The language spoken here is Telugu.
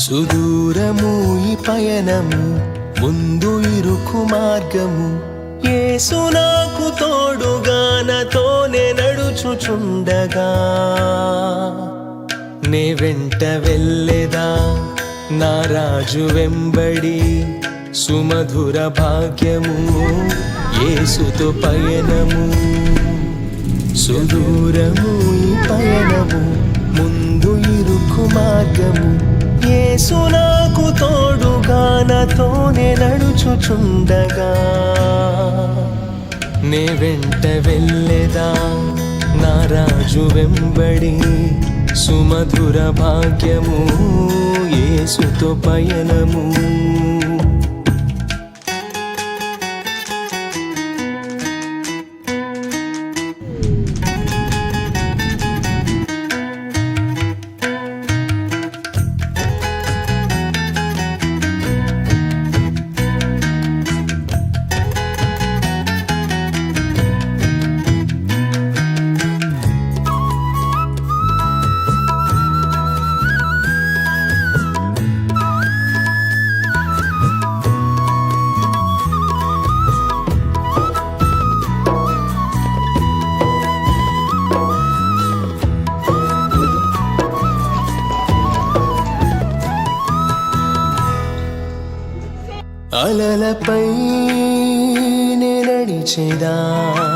సుదూరము ఈ పయనము, ముందు ఇరుకు మార్గము. యేసు నాకు తోడుగా నాతోనే నడుచుచుండగా, నే వెంట వెళ్ళెదా నా రాజు వెంబడి. సుమధుర భాగ్యము యేసుతో పయనము. సుదూరము ఈ పయనము, ముందు ఇరుకు మార్గము. యేసు నాకు తోడుగా నాతోనే నడుచుచుండగా, నే వెంట వెళ్ళెదా నా రాజు వెంబడి. సుమధుర భాగ్యము యేసుతో పయనము. అలలపై నే నడిచెదా